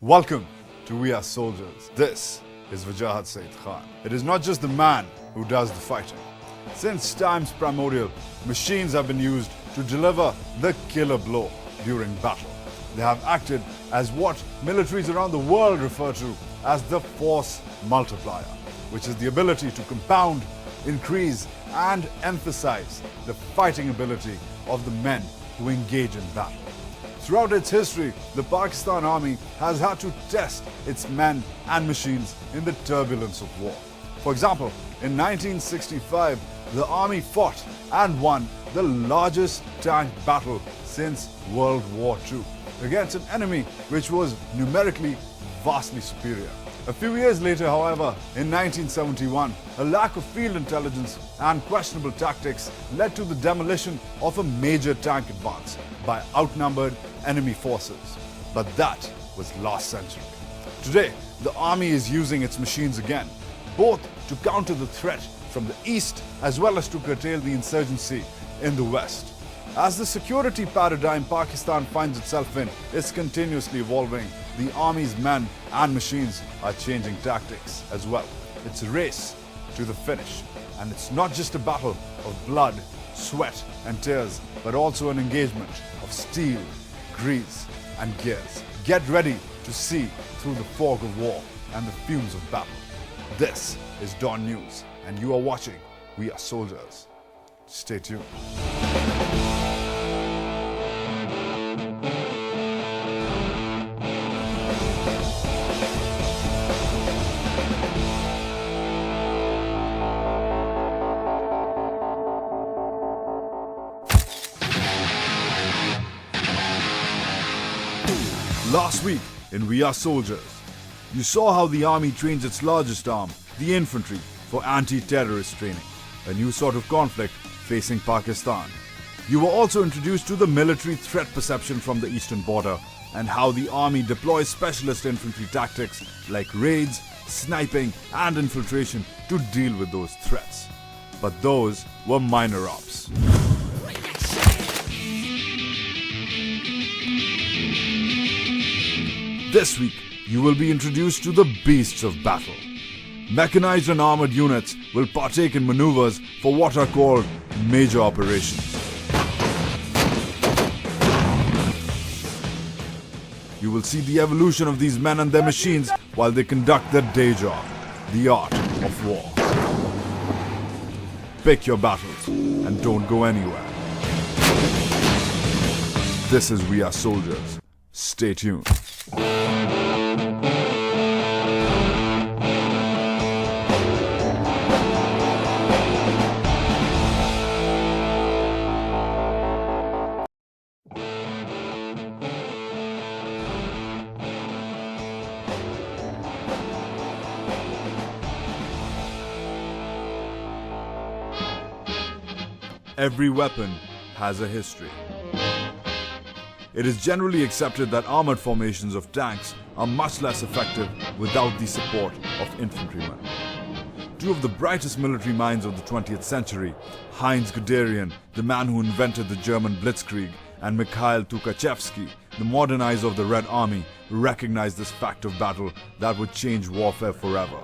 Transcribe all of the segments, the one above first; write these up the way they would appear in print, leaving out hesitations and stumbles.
Welcome to We Are Soldiers. This is Wajahat Said Khan. It is not just the man who does the fighting. Since times primordial, machines have been used to deliver the killer blow during battle. They have acted as what militaries around the world refer to as the force multiplier, which is the ability to compound, increase, and emphasize the fighting ability of the men who engage in battle. Throughout its history, the Pakistan Army has had to test its men and machines in the turbulence of war. For example, in 1965, the Army fought and won the largest tank battle since World War II against an enemy which was numerically vastly superior. A few years later, however, in 1971, a lack of field intelligence and questionable tactics led to the demolition of a major tank advance by outnumbered enemy forces. But that was last century. Today, the army is using its machines again, both to counter the threat from the east as well as to curtail the insurgency in the west. As the security paradigm Pakistan finds itself in is continuously evolving, the army's men and machines are changing tactics as well. It's a race to the finish, and it's not just a battle of blood, sweat and tears, but also an engagement of steel, grease and gears. Get ready to see through the fog of war and the fumes of battle. This is Dawn News, and you are watching We Are Soldiers. Stay tuned. Last week in We Are Soldiers, you saw how the army trains its largest arm, the infantry, for anti-terrorist training, a new sort of conflict facing Pakistan. You were also introduced to the military threat perception from the eastern border and how the army deploys specialist infantry tactics like raids, sniping and infiltration to deal with those threats. But those were minor ops. This week, you will be introduced to the beasts of battle. Mechanized and armored units will partake in maneuvers for what are called major operations. You will see the evolution of these men and their machines while they conduct their day job, the art of war. Pick your battles and don't go anywhere. This is We Are Soldiers. Stay tuned. Every weapon has a history. It is generally accepted that armored formations of tanks are much less effective without the support of infantrymen. Two of the brightest military minds of the 20th century, Heinz Guderian, the man who invented the German Blitzkrieg, and Mikhail Tukhachevsky, the modernizer of the Red Army, recognized this fact of battle that would change warfare forever.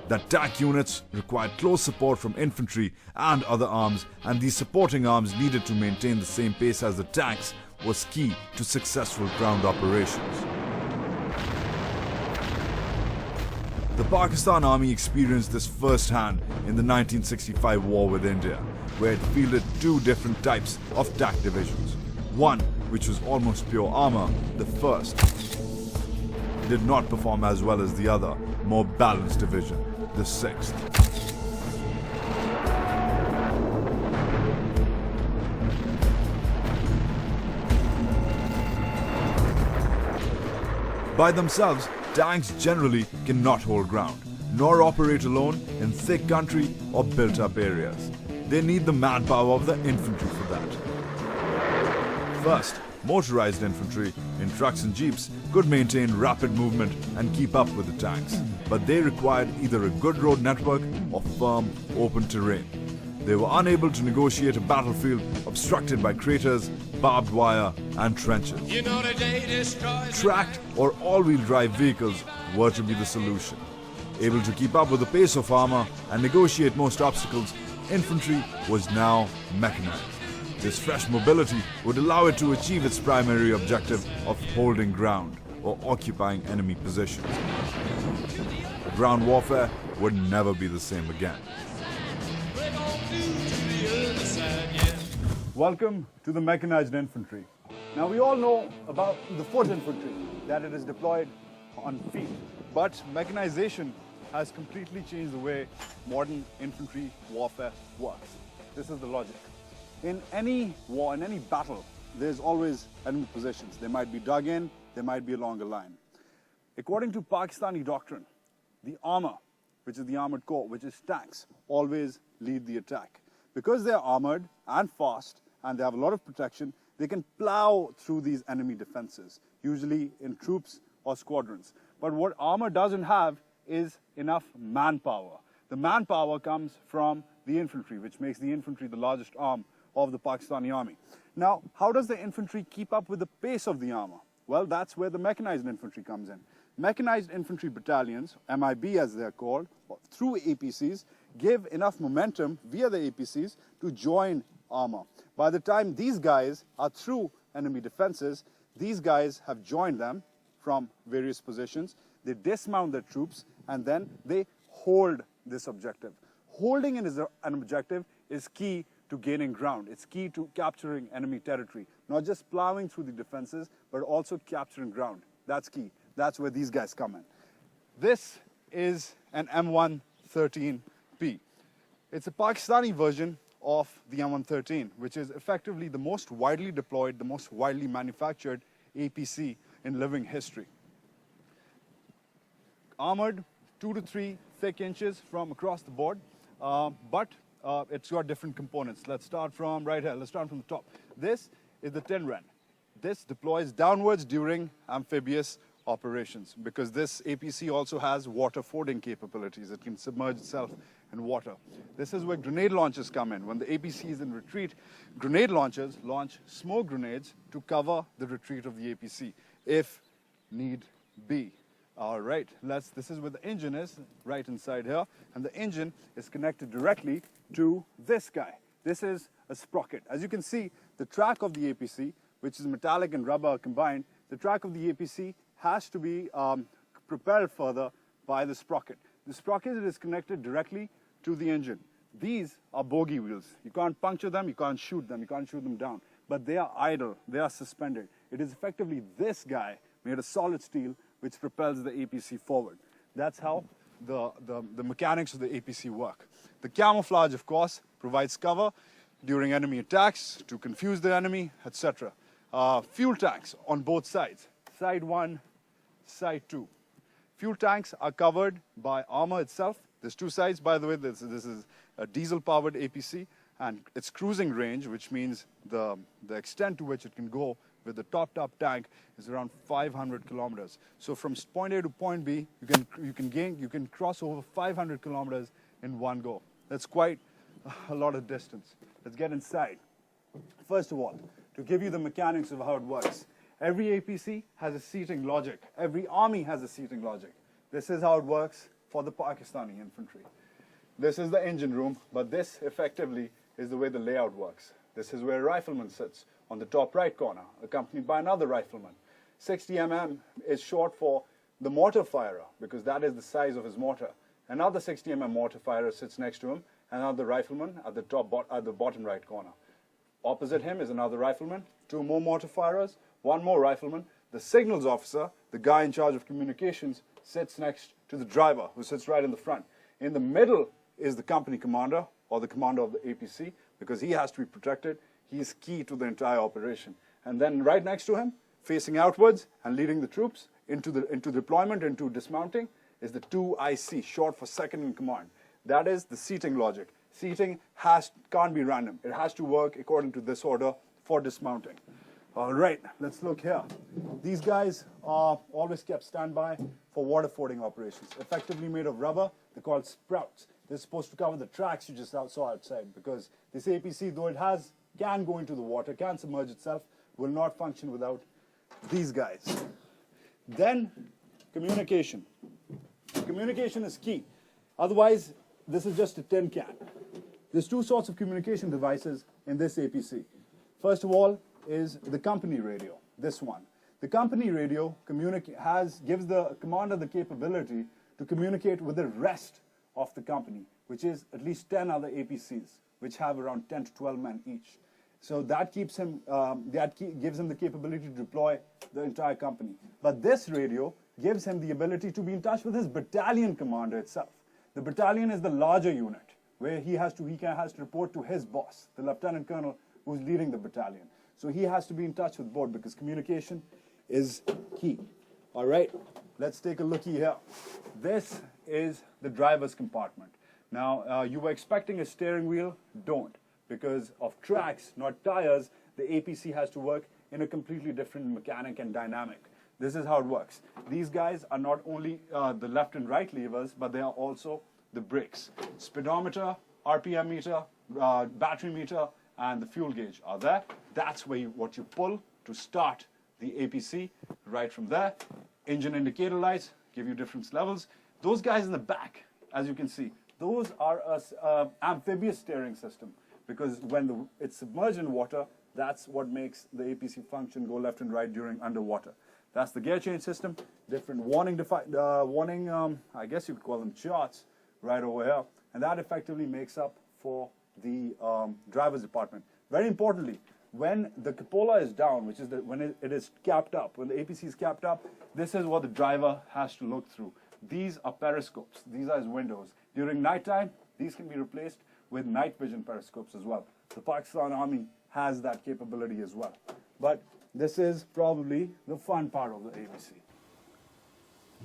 That tank units required close support from infantry and other arms, and these supporting arms needed to maintain the same pace as the tanks was key to successful ground operations. The Pakistan Army experienced this firsthand in the 1965 war with India, where it fielded two different types of tank divisions. One, which was almost pure armor, the first, did not perform as well as the other, more balanced division, the 6th. By themselves, tanks generally cannot hold ground, nor operate alone in thick country or built-up areas. They need the manpower of the infantry for that. First, motorized infantry in trucks and jeeps could maintain rapid movement and keep up with the tanks, but they required either a good road network or firm, open terrain. They were unable to negotiate a battlefield obstructed by craters, barbed wire, and trenches. Tracked or all-wheel drive vehicles were to be the solution. Able to keep up with the pace of armor and negotiate most obstacles, infantry was now mechanized. This fresh mobility would allow it to achieve its primary objective of holding ground or occupying enemy positions. Ground warfare would never be the same again. Welcome to the mechanized infantry. Now we all know about the foot infantry, that it is deployed on feet. But mechanization has completely changed the way modern infantry warfare works. This is the logic. In any war, in any battle, there's always enemy positions. They might be dug in, they might be along a line. According to Pakistani doctrine, the armor, which is the armored corps, which is tanks, always lead the attack. Because they're armored and fast and they have a lot of protection, they can plow through these enemy defenses, usually in troops or squadrons. But what armor doesn't have is enough manpower. The manpower comes from the infantry, which makes the infantry the largest arm of the Pakistani army. Now, how does the infantry keep up with the pace of the armor? Well, that's where the mechanized infantry comes in. Mechanized infantry battalions, MIB as they're called, through APCs, give enough momentum via the APCs to join armor. By the time these guys are through enemy defenses, these guys have joined them from various positions. They dismount their troops and then they hold this objective. Holding an objective is key to gaining ground. It's key to capturing enemy territory. Not just plowing through the defenses, but also capturing ground. That's key. That's where these guys come in. This is an M113P. It's a Pakistani version of the M113, which is effectively the most widely deployed, the most widely manufactured APC in living history. Armored 2 to 3 thick inches from across the board, but it's got different components. Let's start from right here. Let's start from the top. This is the tin wren. This deploys downwards during amphibious operations because this APC also has water fording capabilities. It can submerge itself in water. This is where grenade launchers come in. When the APC is in retreat, grenade launchers launch smoke grenades to cover the retreat of the APC if need be. All right, this is where the engine is, right inside here, and the engine is connected directly to this guy. This is a sprocket. As you can see, the track of the APC, which is metallic and rubber combined, the track of the APC has to be propelled further by the sprocket. The sprocket is connected directly to the engine. These are bogey wheels. You can't puncture them, you can't shoot them down, but they are idle, they are suspended. It is effectively this guy made of solid steel which propels the APC forward. That's how the mechanics of the APC work. The camouflage, of course, provides cover during enemy attacks, to confuse the enemy, etc. Fuel tanks on both sides, side 1, side 2. Fuel tanks are covered by armor itself. There's 2 sides, by the way. This is a diesel-powered APC, and its cruising range, which means the extent to which it can go with the top tank, is around 500 kilometers. So from point A to point B, you can cross over 500 kilometers in one go. That's quite a lot of distance. Let's get inside. First of all, to give you the mechanics of how it works, every APC has a seating logic. Every army has a seating logic. This is how it works for the Pakistani infantry. This is the engine room, but this effectively is the way the layout works. This is where a rifleman sits on the top right corner, accompanied by another rifleman. 60 mm is short for the mortar firer, because that is the size of his mortar. Another 60 mm mortar firer sits next to him, another rifleman at the bottom right corner. Opposite him is another rifleman, 2 more mortar firers, 1 more rifleman. The signals officer, the guy in charge of communications, sits next to the driver, who sits right in the front. In the middle is the company commander, or the commander of the APC, because he has to be protected. He is key to the entire operation. And then right next to him, facing outwards and leading the troops into deployment, into dismounting, is the 2IC, short for second in command. That is the seating logic. Seating can't be random. It has to work according to this order for dismounting. All right, let's look here. These guys are always kept standby for water fording operations. Effectively made of rubber, they're called sprouts. They're supposed to cover the tracks you just saw outside, because this APC, though it can go into the water, can submerge itself, will not function without these guys. Then communication. Communication is key. Otherwise, this is just a tin can. There's two sorts of communication devices in this APC. First of all is the company radio, this one. The company radio gives the commander the capability to communicate with the rest of the company, which is at least 10 other APCs, which have around 10 to 12 men each. So that gives him the capability to deploy the entire company. But this radio gives him the ability to be in touch with his battalion commander itself. The battalion is the larger unit, where he has to report to his boss, the lieutenant colonel who's leading the battalion. So he has to be in touch with both because communication is key. All right, let's take a looky here. This is the driver's compartment. Now, you were expecting a steering wheel? Don't. Because of tracks, not tires, the APC has to work in a completely different mechanic and dynamic. This is how it works. These guys are not only the left and right levers, but they are also the brakes. Speedometer, RPM meter, battery meter, and the fuel gauge are there. That's what you pull to start the APC. Right from there, engine indicator lights give you different levels. Those guys in the back, as you can see, those are an amphibious steering system, because when it's submerged in water, that's what makes the APC function go left and right during underwater. That's the gear change system, different warning, I guess you could call them charts, right over here. And that effectively makes up for the driver's department. Very importantly, when the cupola is down, which is when it is capped up, when the APC is capped up, this is what the driver has to look through. These are periscopes. These are his windows. During nighttime, these can be replaced with night vision periscopes as well. The Pakistan Army has that capability as well. But this is probably the fun part of the APC.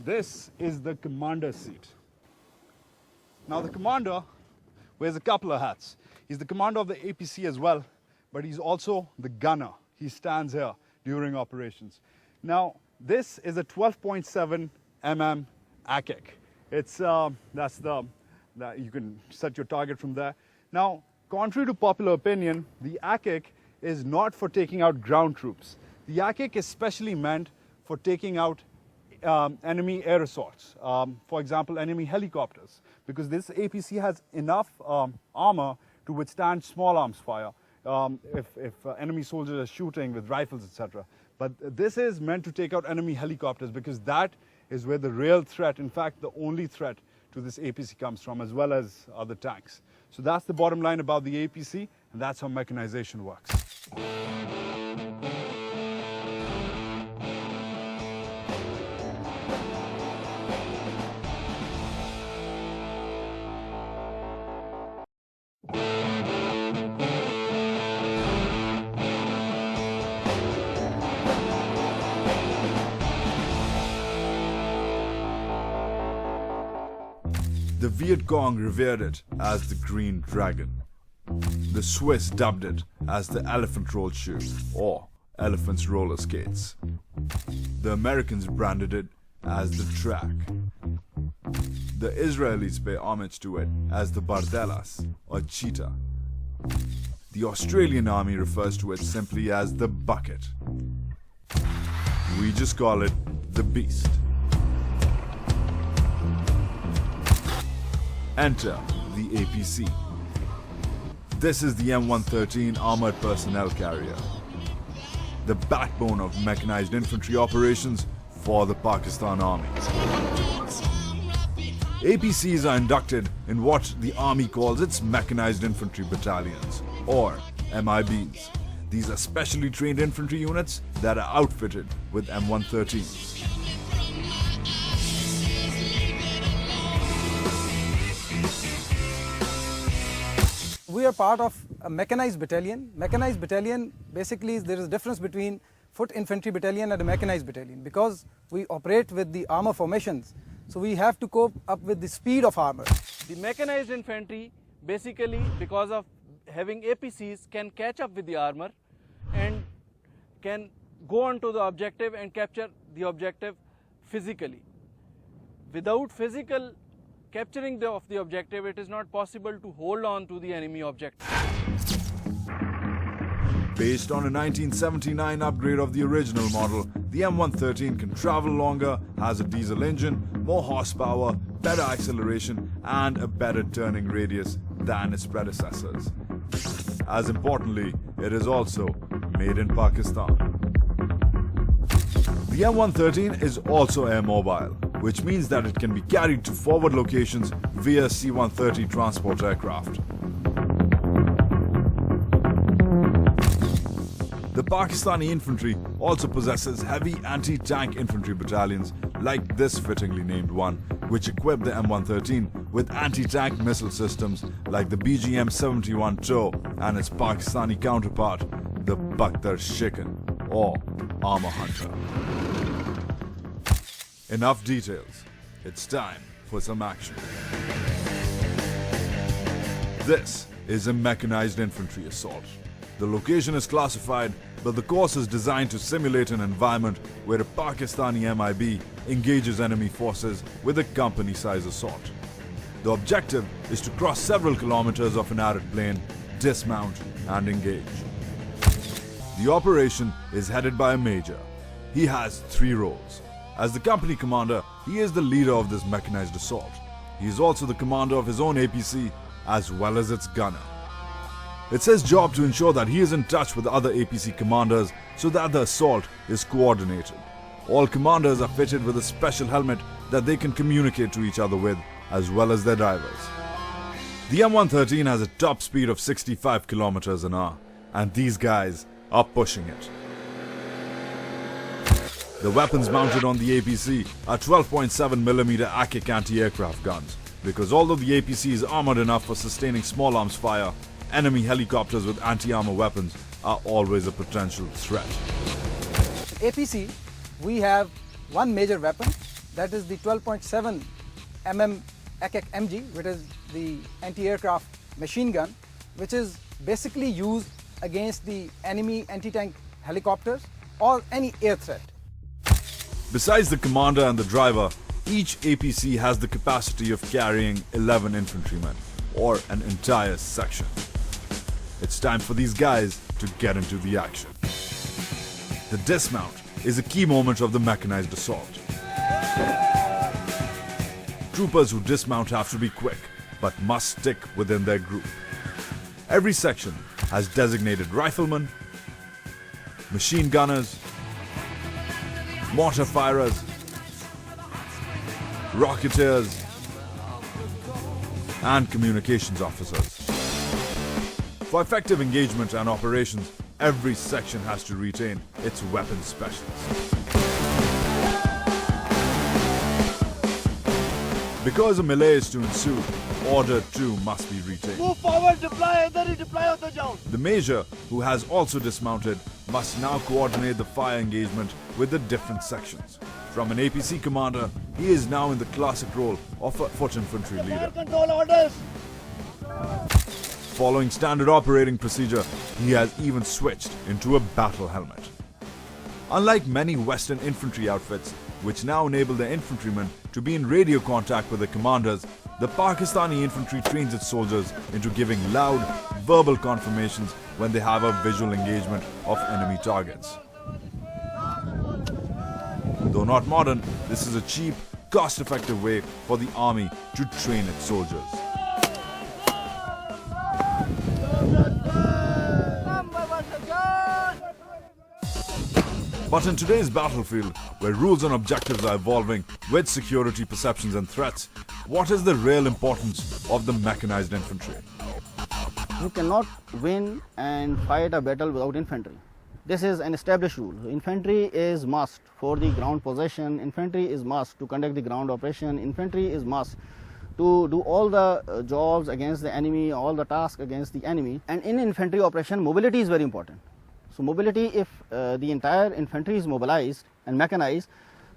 This is the commander's seat. Now the commander wears a couple of hats. He's the commander of the APC as well, but he's also the gunner. He stands here during operations. Now this is a 12.7 mm ACIC. It's you can set your target from there. Now, contrary to popular opinion, the ACIC is not for taking out ground troops. The ACIC is specially meant for taking out enemy air assaults, for example, enemy helicopters, because this APC has enough armor to withstand small arms fire if enemy soldiers are shooting with rifles, etc. But this is meant to take out enemy helicopters, because that is where the real threat, in fact, the only threat to this APC comes from, as well as other tanks. So that's the bottom line about the APC, and that's how mechanization works. The Viet Cong revered it as the Green Dragon. The Swiss dubbed it as the Elephant Roll Shoe, or Elephant's Roller Skates. The Americans branded it as the Track. The Israelis pay homage to it as the Bardelas, or Cheetah. The Australian Army refers to it simply as the Bucket. We just call it the Beast. Enter the APC. This is the M113 Armored Personnel Carrier, the backbone of mechanized infantry operations for the Pakistan Army. APCs are inducted in what the Army calls its Mechanized Infantry Battalions, or MIBs. These are specially trained infantry units that are outfitted with M113s. We are part of a mechanized battalion. Mechanized battalion, basically, there is a difference between foot infantry battalion and a mechanized battalion, because we operate with the armor formations. So we have to cope up with the speed of armor. The mechanized infantry, basically, because of having APCs, can catch up with the armor and can go on to the objective and capture the objective physically. Without physical capturing of the objective, it is not possible to hold on to the enemy objective. Based on a 1979 upgrade of the original model, the M113 can travel longer, has a diesel engine, more horsepower, better acceleration, and a better turning radius than its predecessors. As importantly, it is also made in Pakistan. The M113 is also air mobile, which means that it can be carried to forward locations via C-130 transport aircraft. The Pakistani infantry also possesses heavy anti-tank infantry battalions like this fittingly named one, which equip the M113 with anti-tank missile systems like the BGM-71 TOW and its Pakistani counterpart, the Bakhtar Shikan or Armor Hunter. Enough details. It's time for some action. This is a mechanized infantry assault. The location is classified, but the course is designed to simulate an environment where a Pakistani MIB engages enemy forces with a company-size assault. The objective is to cross several kilometers of an arid plain, dismount and engage. The operation is headed by a major. He has 3 roles. As the company commander, he is the leader of this mechanized assault. He is also the commander of his own APC as well as its gunner. It's his job to ensure that he is in touch with the other APC commanders so that the assault is coordinated. All commanders are fitted with a special helmet that they can communicate to each other with, as well as their drivers. The M113 has a top speed of 65 kilometers an hour, and these guys are pushing it. The weapons mounted on the APC are 12.7mm AKIC anti-aircraft guns, because although the APC is armored enough for sustaining small arms fire, enemy helicopters with anti-armor weapons are always a potential threat. APC, we have one major weapon, that is the 12.7 mm AKIC MG, which is the anti-aircraft machine gun, which is basically used against the enemy anti-tank helicopters or any air threat. Besides the commander and the driver, each APC has the capacity of carrying 11 infantrymen, or an entire section. It's time for these guys to get into the action. The dismount is a key moment of the mechanized assault. Troopers who dismount have to be quick, but must stick within their group. Every section has designated riflemen, machine gunners, mortar firers, rocketeers, and communications officers. For effective engagement and operations, every section has to retain its weapons specialist. Because a melee is to ensue, Order 2 must be retained. Move forward, deploy, deploy out the zone. The major, who has also dismounted, must now coordinate the fire engagement with the different sections. From an APC commander, he is now in the classic role of a foot infantry leader. Control orders. Following standard operating procedure, he has even switched into a battle helmet. Unlike many Western infantry outfits, which now enable their infantrymen to be in radio contact with the commanders, the Pakistani infantry trains its soldiers into giving loud, verbal confirmations when they have a visual engagement of enemy targets. Though not modern, this is a cheap, cost-effective way for the army to train its soldiers. But in today's battlefield, where rules and objectives are evolving with security perceptions and threats, what is the real importance of the mechanized infantry? You cannot win and fight a battle without infantry. This is an established rule. Infantry is must for the ground possession, infantry is must to conduct the ground operation, infantry is must to do all the jobs against the enemy, all the tasks against the enemy. And in infantry operation, mobility is very important. So mobility, if the entire infantry is mobilized and mechanized,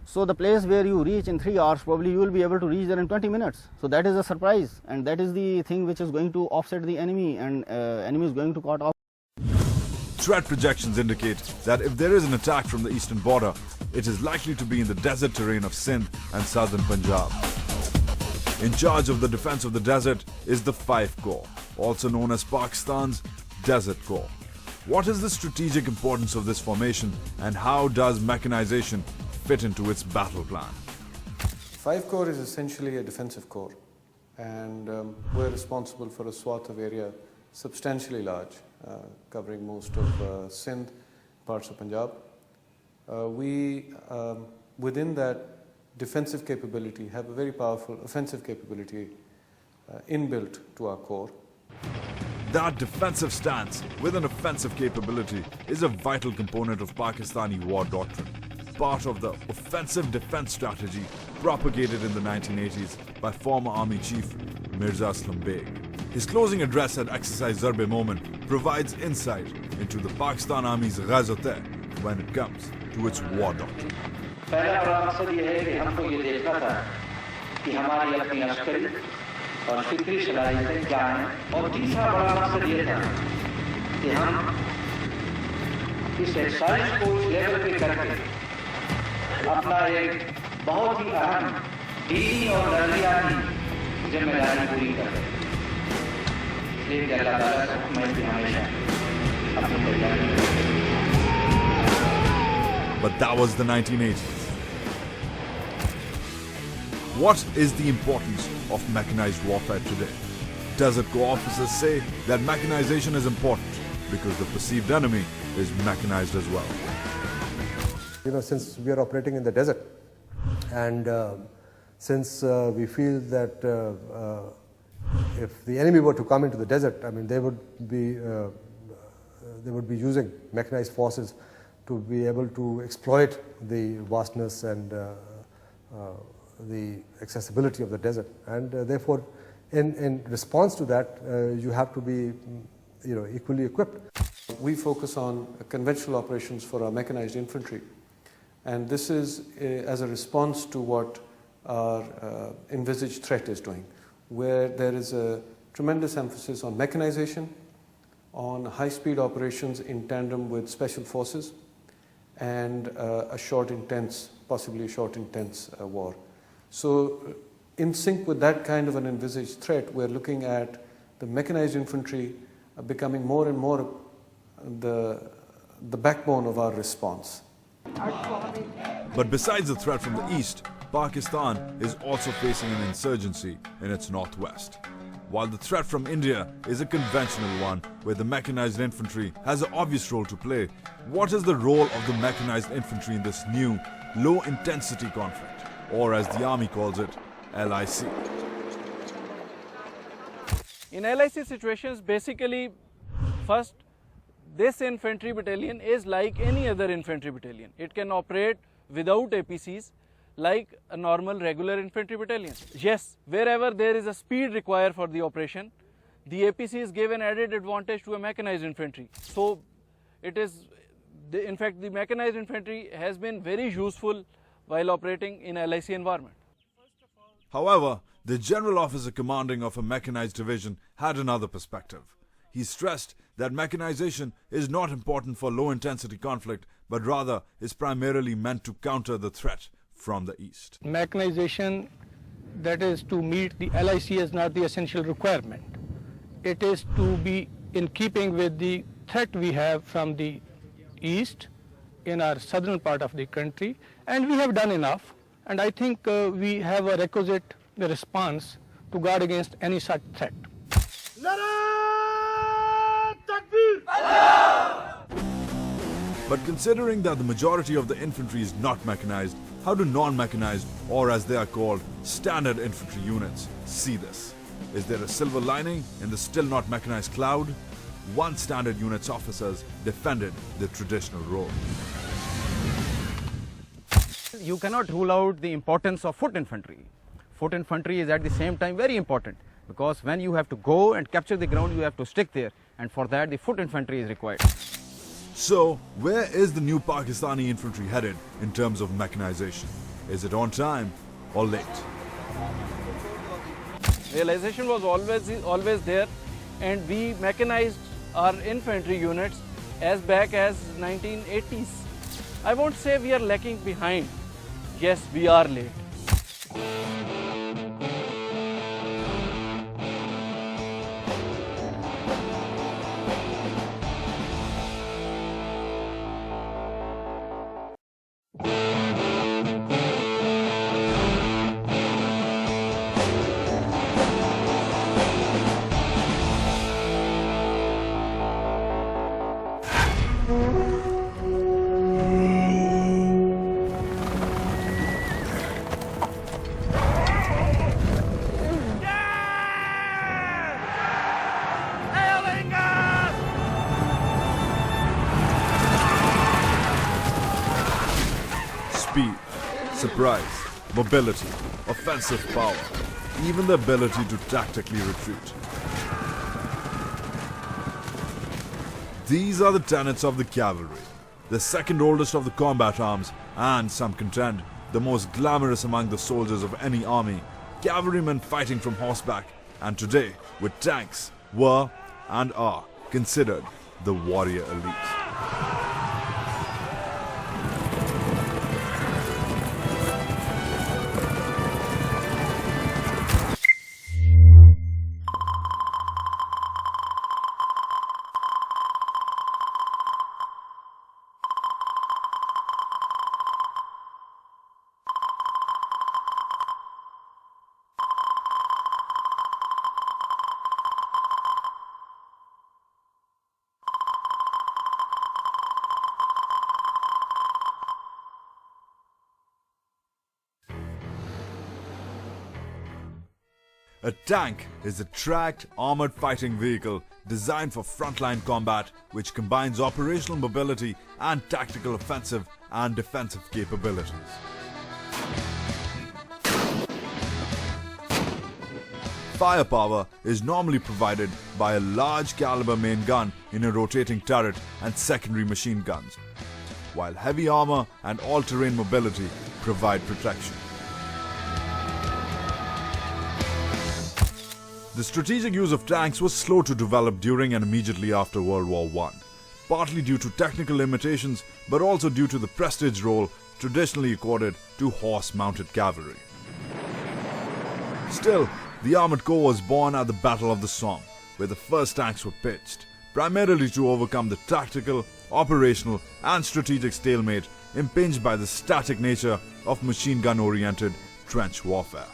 so the place where you reach in 3 hours, probably you will be able to reach there in 20 minutes. So that is a surprise, and that is the thing which is going to offset the enemy, and enemy is going to cut off. Threat projections indicate that if there is an attack from the eastern border, it is likely to be in the desert terrain of Sindh and southern Punjab. In charge of the defense of the desert is the 5th Corps, also known as Pakistan's Desert Corps. What is the strategic importance of this formation and how does mechanization fit into its battle plan? 5 Corps is essentially a defensive corps, and we're responsible for a swath of area substantially large, covering most of Sindh, parts of Punjab. Within that defensive capability, have a very powerful offensive capability inbuilt to our corps. That defensive stance with an offensive capability is a vital component of Pakistani war doctrine, part of the offensive defense strategy propagated in the 1980s by former Army Chief Mirza Aslam Beg. His closing address at Exercise Zarb-e-Momin provides insight into the Pakistan Army's ghazot-e when it comes to its war doctrine. पहला बड़ा मकसद ये है कि हमको ये देखना था कि हमारी अपनी लश्करी और फिक्री सलाहियतें क्या हैं, और तीसरा बड़ा मकसद ये था कि हम इस एक्सरसाइज को इस लेवल पे करके अपना एक बहुत ही अहम दीनी और नजरियाती जिम्मेदारी पूरी कर रहे हैं। इसलिए अल्लाह ताला से मैं भी हमेशा अपनी तैयारी करूँ। But that was the 1980s. What is the importance of mechanized warfare today? Desert Corps officers say that mechanization is important because the perceived enemy is mechanized as well. You know, since we are operating in the desert, and since we feel that if the enemy were to come into the desert, I mean, they would be using mechanized forces to be able to exploit the vastness and the accessibility of the desert, and therefore, in response to that, you have to be, equally equipped. We focus on conventional operations for our mechanized infantry, and this is as a response to what our envisaged threat is doing, where there is a tremendous emphasis on mechanization, on high-speed operations in tandem with special forces, and a short, intense, possibly short, intense war. So, in sync with that kind of an envisaged threat, we're looking at the mechanized infantry becoming more and more the backbone of our response. But besides the threat from the east, Pakistan is also facing an insurgency in its northwest. While the threat from India is a conventional one, where the mechanized infantry has an obvious role to play, what is the role of the mechanized infantry in this new, low-intensity conflict, or as the army calls it, LIC? In LIC situations, basically, first, this infantry battalion is like any other infantry battalion. It can operate without APCs like a normal regular infantry battalion. Yes, wherever there is a speed required for the operation, the APCs give an added advantage to a mechanized infantry. So, it is, in fact, the mechanized infantry has been very useful while operating in LIC environment. However, the general officer commanding of a mechanized division had another perspective. He stressed that mechanization is not important for low-intensity conflict, but rather is primarily meant to counter the threat from the east. Mechanization, that is to meet the LIC, is not the essential requirement. It is to be in keeping with the threat we have from the east in our southern part of the country, and we have done enough, and I think we have a requisite response to guard against any such threat. But considering that the majority of the infantry is not mechanized, how do non-mechanized, or as they are called, standard infantry units, see this? Is there a silver lining in the still not mechanized cloud? One standard unit's officers defended the traditional role. You cannot rule out the importance of foot infantry. Foot infantry is at the same time very important, because when you have to go and capture the ground, you have to stick there, and for that the foot infantry is required. So, where is the new Pakistani infantry headed in terms of mechanization? Is it on time or late? Realization was always there, and we mechanized our infantry units as back as 1980s. I won't say we are lacking behind. Yes, we are late. surprise, mobility, offensive power, even the ability to tactically retreat. These are the tenets of the cavalry, the second oldest of the combat arms, and some contend the most glamorous among the soldiers of any army. Cavalrymen fighting from horseback, and today with tanks, were and are considered the warrior elite. A tank is a tracked, armored fighting vehicle designed for frontline combat which combines operational mobility and tactical offensive and defensive capabilities. Firepower is normally provided by a large caliber main gun in a rotating turret and secondary machine guns, while heavy armor and all-terrain mobility provide protection. The strategic use of tanks was slow to develop during and immediately after World War I, partly due to technical limitations but also due to the prestige role traditionally accorded to horse-mounted cavalry. Still, the Armored Corps was born at the Battle of the Somme, where the first tanks were pitched, primarily to overcome the tactical, operational and strategic stalemate impinged by the static nature of machine gun-oriented trench warfare.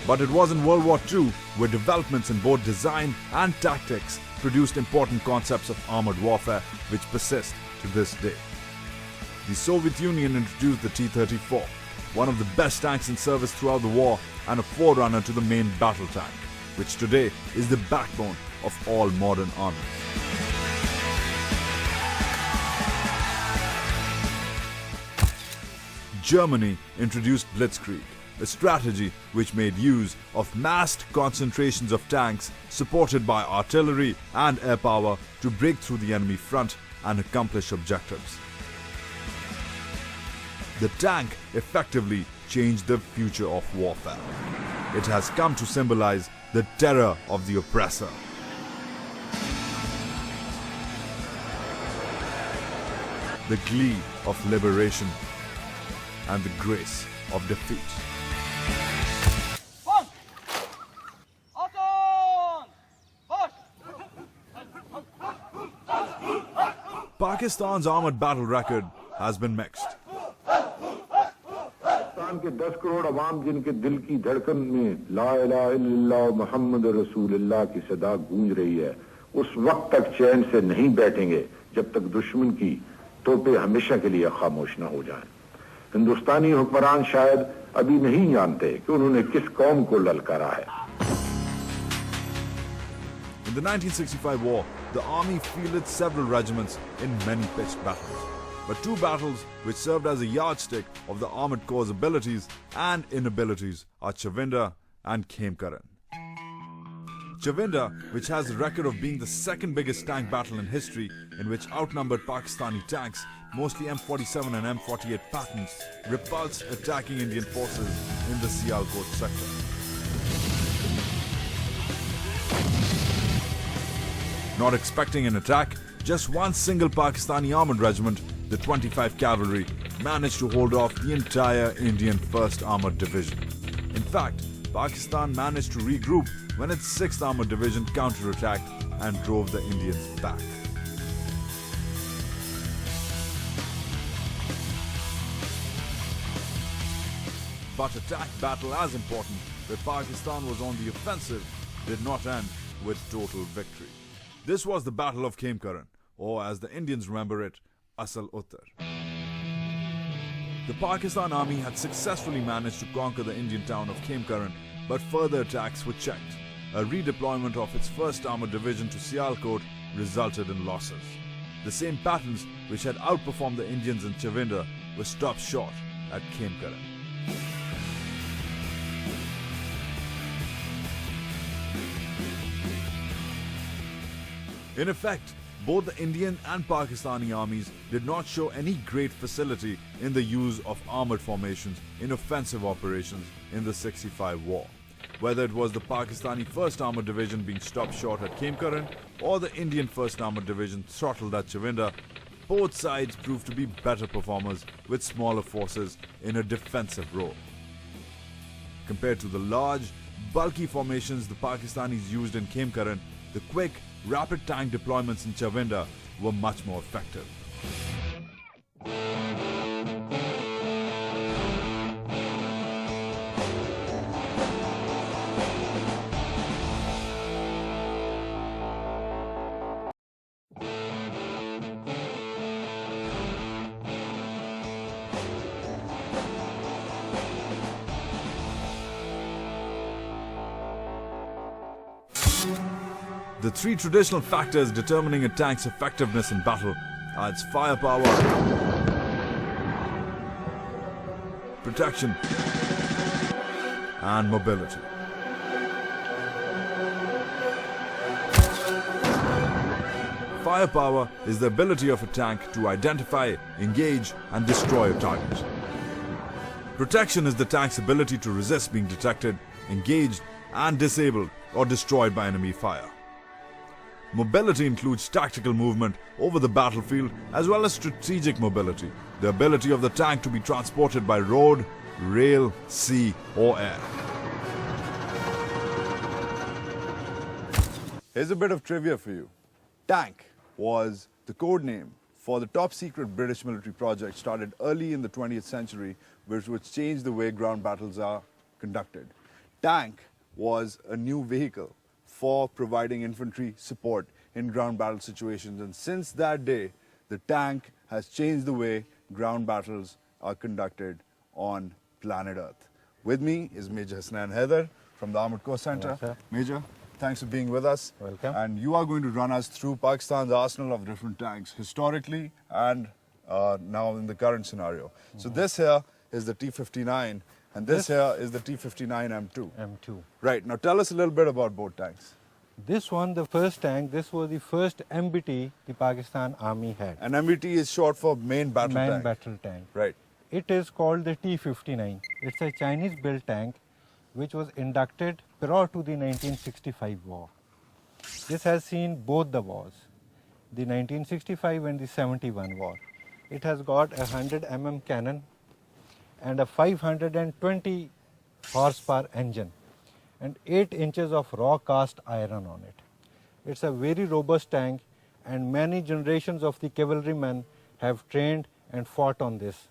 But it was in World War II where developments in both design and tactics produced important concepts of armored warfare which persist to this day. The Soviet Union introduced the T-34, one of the best tanks in service throughout the war and a forerunner to the main battle tank, which today is the backbone of all modern armies. Germany introduced Blitzkrieg, a strategy which made use of massed concentrations of tanks supported by artillery and air power to break through the enemy front and accomplish objectives. The tank effectively changed the future of warfare. It has come to symbolize the terror of the oppressor. The glee of liberation and the grace of defeat. Pakistan's armored battle record has been mixed. Pakistan के 10 करोड़ अवाम जिनके दिल की धड़कन में ला इलाहा इल्लल्लाह मुहम्मद रसूलुल्लाह की सदा गूंज रही है, उस वक्त तक चैन से नहीं बैठेंगे जब तक दुश्मन की तोपें हमेशा के लिए खामोश न हो जाएं। हिंदुस्तानी हुक्मरान शायद अभी नहीं जानते कि उन्होंने किस कौम को ललकारा है। In the 1965 war, the army fielded several regiments in many pitched battles. But two battles which served as a yardstick of the Armored Corps' abilities and inabilities are Chavinda and Khemkaran. Chavinda, which has the record of being the second biggest tank battle in history, in which outnumbered Pakistani tanks, mostly M47 and M48 Pattons, repulsed attacking Indian forces in the Sialkot sector. Not expecting an attack, just one single Pakistani armored regiment, the 25 Cavalry, managed to hold off the entire Indian 1st Armored Division. In fact, Pakistan managed to regroup when its 6th Armored Division counterattacked and drove the Indians back. But a tank battle as important, where Pakistan was on the offensive, did not end with total victory. This was the Battle of Khemkaran, or as the Indians remember it, Asal Uttar. The Pakistan army had successfully managed to conquer the Indian town of Khemkaran, but further attacks were checked. A redeployment of its 1st Armored Division to Sialkot resulted in losses. the same patterns which had outperformed the Indians in Chavinda were stopped short at Khemkaran. In effect, both the Indian and Pakistani armies did not show any great facility in the use of armoured formations in offensive operations in the 65 war. Whether it was the Pakistani 1st Armoured Division being stopped short at Khemkaran or the Indian 1st Armoured Division throttled at Chavinda, both sides proved to be better performers with smaller forces in a defensive role. Compared to the large, bulky formations the Pakistanis used in Khemkaran, the quick, rapid tank deployments in Chavinda were much more effective. The three traditional factors determining a tank's effectiveness in battle are its firepower, protection, and mobility. Firepower is the ability of a tank to identify, engage, and destroy a target. Protection is the tank's ability to resist being detected, engaged, and disabled or destroyed by enemy fire. Mobility includes tactical movement over the battlefield as well as strategic mobility, the ability of the tank to be transported by road, rail, sea, or air. Here's a bit of trivia for you. Tank was the code name for the top secret British military project started early in the 20th century, which would change the way ground battles are conducted. Tank was a new vehicle for providing infantry support in ground battle situations, and since that day the tank has changed the way ground battles are conducted on planet Earth. With me is Major Hasnain Haider from the Armoured Corps Center. Yes, Major, thanks for being with us. Welcome. And you are going to run us through Pakistan's arsenal of different tanks historically and now in the current scenario. So this here is the T-59 and this here is the T-59 M2. M2. Right, now tell us a little bit about both tanks. This one, the first tank, this was the first MBT the Pakistan Army had. And MBT is short for Main Battle Tank. Main Battle Tank. Right. It is called the T-59. It's a Chinese-built tank which was inducted prior to the 1965 war. This has seen both the wars, the 1965 and the 71 war. It has got a 100 mm cannon and a 520 horsepower engine and 8 inches of raw cast iron on it. It's a very robust tank and many generations of the cavalrymen have trained and fought on this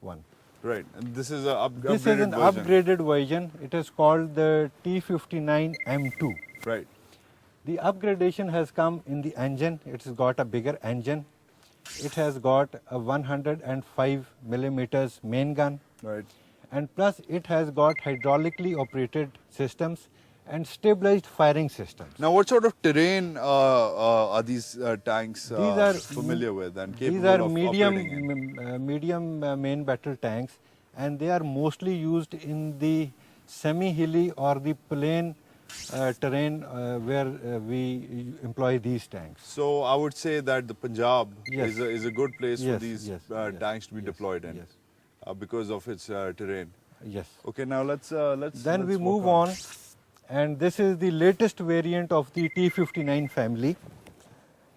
one. Right, and this is an This is an upgraded version. It is called the T-59 M2. Right. The upgradation has come in the engine. It has got a bigger engine. It has got a 105 millimeters main gun. Right. And plus it has got hydraulically operated systems and stabilized firing systems. Now what sort of terrain are these tanks familiar with and capable these are of operating in? medium main battle tanks, and they are mostly used in the semi-hilly or the plain terrain where we employ these tanks. So I would say that the Punjab Yes. is a good place Yes, for these yes, tanks to be deployed in because of its terrain. Yes. Okay, now let's Then we move on, and this is the latest variant of the T-59 family,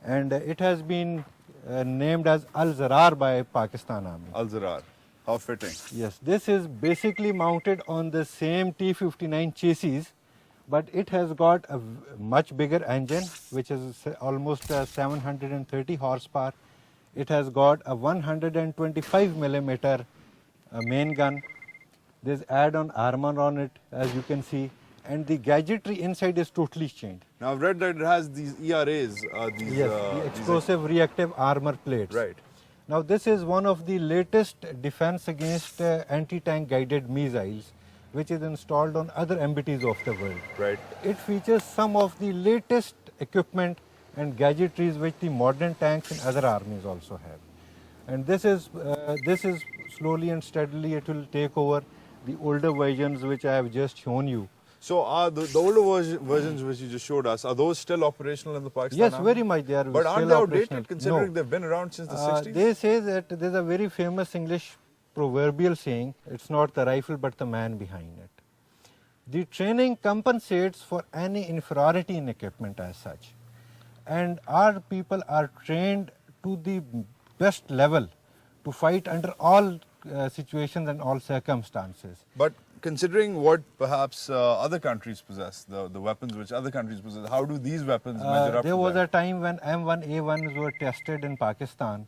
and it has been named as Al-Zarar by Pakistan Army. Al-Zarar, how fitting. Yes, this is basically mounted on the same T-59 chassis, but it has got a much bigger engine, which is almost 730 horsepower. It has got a 125 millimeter main gun. There's add-on armor on it, as you can see, and the gadgetry inside is totally changed. Now I've read that it has these ERAs. The explosive reactive armor plates. Right. Now this is one of the latest defense against anti-tank guided missiles, which is installed on other MBTs of the world. Right. It features some of the latest equipment and gadgetries which the modern tanks in other armies also have. And this is slowly and steadily it will take over the older versions which I have just shown you. So are the older versions which you just showed us, are those still operational in the Pakistan Yes, Army? very much they are But still aren't they operational. outdated considering No. they've been around since the 60s? They say that there is a very famous English proverbial saying, it's not the rifle but the man behind it. The training compensates for any inferiority in equipment as such. And our people are trained to the best level to fight under all situations and all circumstances. But considering what perhaps other countries possess, the weapons which other countries possess, how do these weapons measure up There to was that? a time when M1A1s were tested in Pakistan,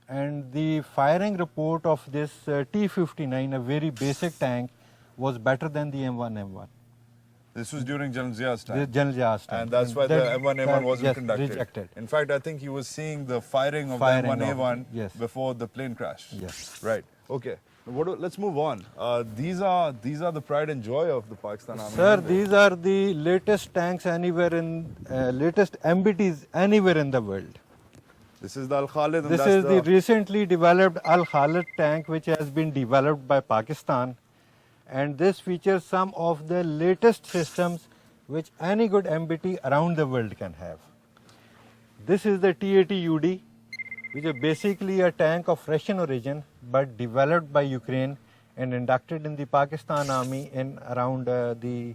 and the firing report of this T-59, a very basic tank, was better than the M1M1. This was during General Zia's time. General Zia's time. And that's why the M1A1 wasn't yes, conducted. rejected. In fact, I think he was seeing the firing of Firing the M1A1 yes. before the plane crash. Yes. Right. Okay. Let's move on. These are the pride and joy of the Pakistan Army. Sir, these are the latest tanks anywhere in, latest MBTs anywhere in the world. This is the Al Khalid. This is the recently developed Al Khalid tank which has been developed by Pakistan, and this features some of the latest systems which any good MBT around the world can have. This is the T-80UD, which is basically a tank of Russian origin but developed by Ukraine and inducted in the Pakistan Army in around the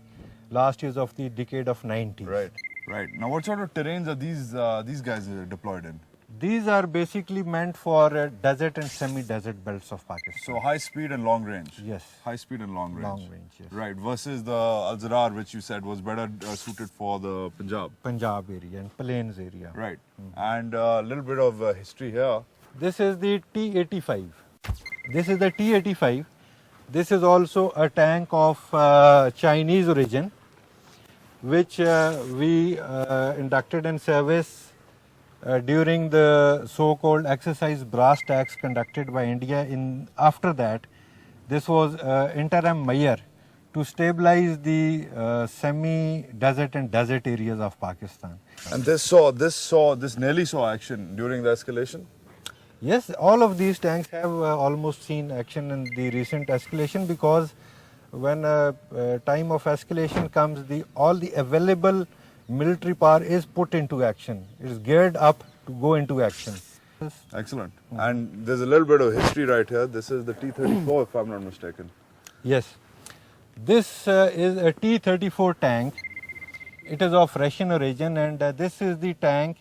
last years of the decade of 90s. Right, right. Now what sort of terrains are these guys deployed in? These are basically meant for desert and semi-desert belts of Pakistan. So high speed and long range? Yes. High speed and long range? Long range, yes. Right, versus the Al-Zarar, which you said was better suited for the Punjab. Punjab area and plains area. Right. And a little bit of history here. This is the T-85. This is the T-85. This is also a tank of Chinese origin, which we inducted in service during the so-called exercise brass tacks conducted by India. After that, this was interim measure to stabilize the semi-desert and desert areas of Pakistan. And this nearly saw action during the escalation? Yes, all of these tanks have almost seen action in the recent escalation, because when time of escalation comes, all the available military power is put into action. It is geared up to go into action. Excellent. And there's a little bit of history right here. This is the T-34, if I'm not mistaken. Yes. This is a T-34 tank. It is of Russian origin, and this is the tank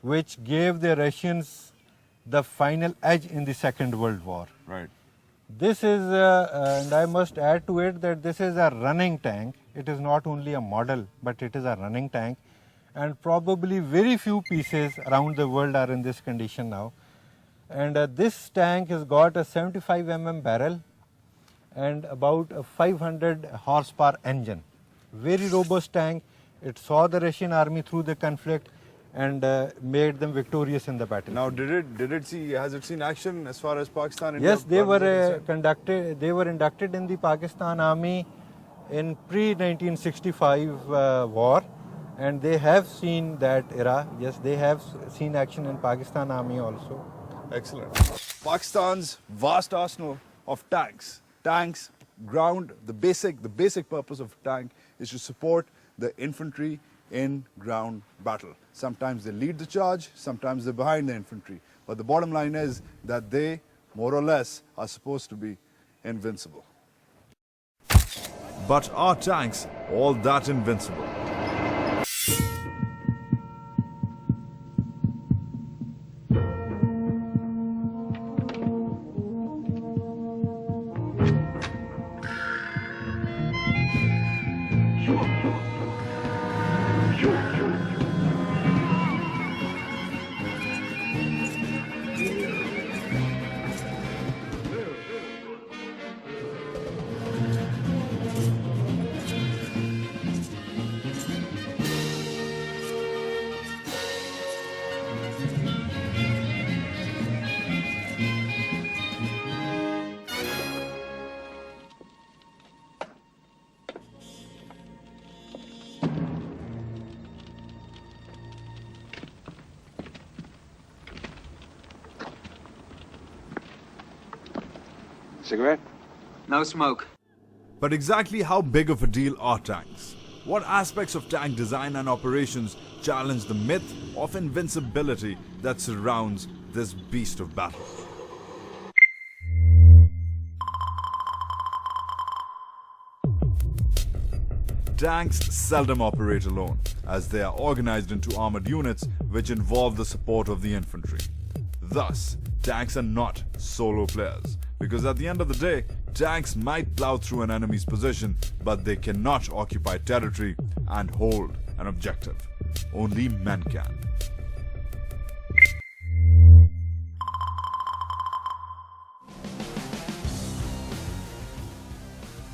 which gave the Russians the final edge in the Second World War. Right. This is, and I must add to it that this is a running tank. It is not only a model, but it is a running tank. And probably very few pieces around the world are in this condition now. And this tank has got a 75 mm barrel and about a 500 horsepower engine. Very robust tank. It saw the Russian army through the conflict and made them victorious in the battle. Now, has it seen action as far as Pakistan? Yes, they were inducted in the Pakistan Army in pre-1965 war, and they have seen that era. Yes, they have seen action in Pakistan Army also. Excellent. Pakistan's vast arsenal of tanks, ground, the basic purpose of a tank is to support the infantry in ground battle. Sometimes they lead the charge, sometimes they're behind the infantry. But the bottom line is that they, more or less, are supposed to be invincible. But are tanks all that invincible? Cigarette? No smoke. But exactly how big of a deal are tanks? What aspects of tank design and operations challenge the myth of invincibility that surrounds this beast of battle? Tanks seldom operate alone, as they are organized into armored units which involve the support of the infantry. Thus, tanks are not solo players, because at the end of the day, tanks might plow through an enemy's position, but they cannot occupy territory and hold an objective. Only men can.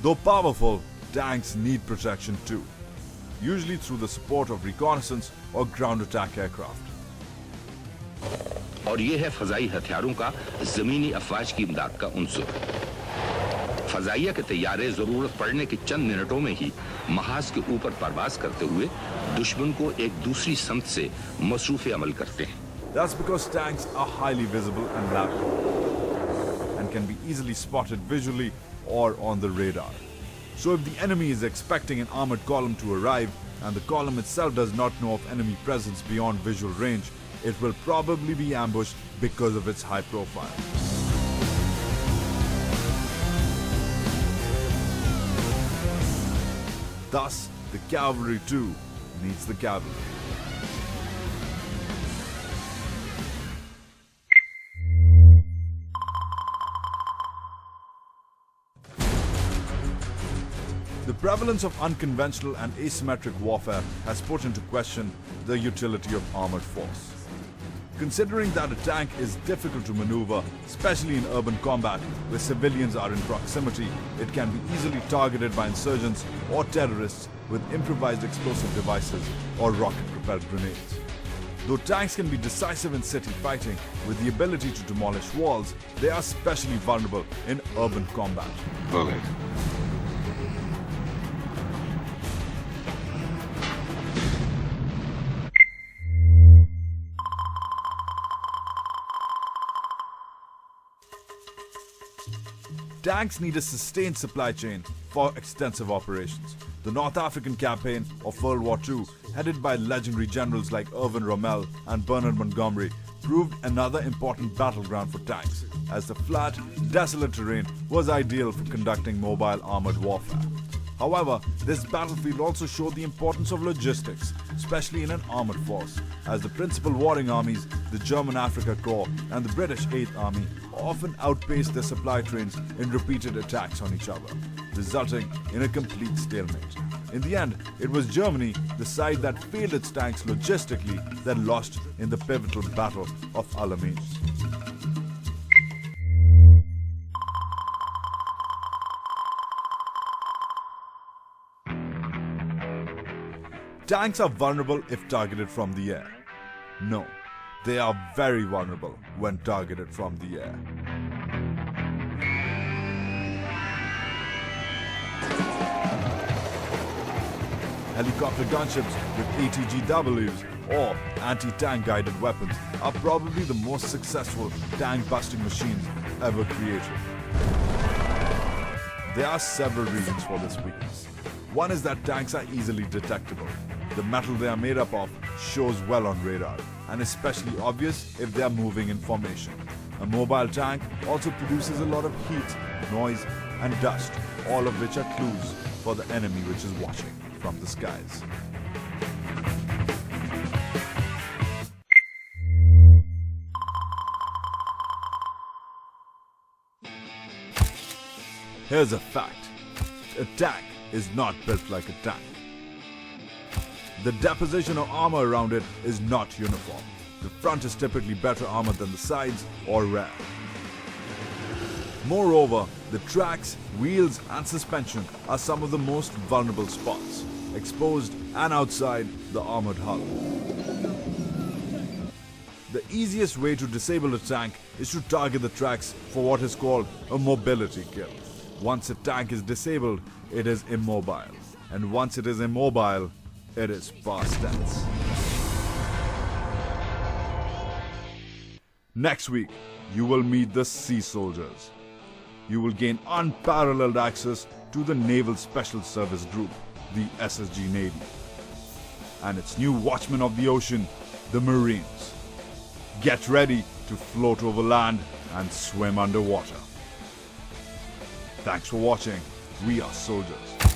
Though powerful, tanks need protection too, usually through the support of reconnaissance or ground attack aircraft. और ये है फजाई हथियारों का जमीनी अफवाज की इमदाद का उनसुर। फजाइया के तैयारे जरूरत पड़ने के चंद मिनटों में ही महाज के ऊपर परवाज करते हुए दुश्मन को एक दूसरी सम्त से मसरूफ़ अमल करते हैं। That's because tanks are highly visible and rapid and can be easily spotted visually or on the radar. So if the enemy is expecting an armored column to arrive and the column itself does not know of enemy presence beyond visual range, it will probably be ambushed because of its high profile. Thus, the cavalry too needs the cavalry. The prevalence of unconventional and asymmetric warfare has put into question the utility of armored force. Considering that a tank is difficult to maneuver, especially in urban combat where civilians are in proximity, it can be easily targeted by insurgents or terrorists with improvised explosive devices or rocket-propelled grenades. Though tanks can be decisive in city fighting with the ability to demolish walls, they are especially vulnerable in urban combat. Bullet. Tanks need a sustained supply chain for extensive operations. The North African campaign of World War II, headed by legendary generals like Erwin Rommel and Bernard Montgomery, proved another important battleground for tanks, as the flat, desolate terrain was ideal for conducting mobile armored warfare. However, this battlefield also showed the importance of logistics, especially in an armored force, as the principal warring armies, the German Afrika Korps and the British 8th Army, often outpaced their supply trains in repeated attacks on each other, resulting in a complete stalemate. In the end, it was Germany, the side that failed its tanks logistically, that lost in the pivotal Battle of Alamein. Tanks are vulnerable if targeted from the air. No, they are very vulnerable when targeted from the air. Helicopter gunships with ATGWs or anti-tank guided weapons are probably the most successful tank-busting machines ever created. There are several reasons for this weakness. One is that tanks are easily detectable. The metal they are made up of shows well on radar, and especially obvious if they are moving in formation. A mobile tank also produces a lot of heat, noise, and dust, all of which are clues for the enemy which is watching from the skies. Here's a fact. A tank is not built like a tank. The deposition of armor around it is not uniform. The front is typically better armored than the sides or rear. Moreover, the tracks, wheels and suspension are some of the most vulnerable spots, exposed and outside the armored hull. The easiest way to disable a tank is to target the tracks for what is called a mobility kill. Once a tank is disabled, it is immobile. And once it is immobile, it is past tense. Next week, you will meet the sea soldiers. you will gain unparalleled access to the Naval Special Service Group, the SSG Navy, and its new Watchmen of the Ocean, the Marines. Get ready to float over land and swim underwater. Thanks for watching. We are soldiers.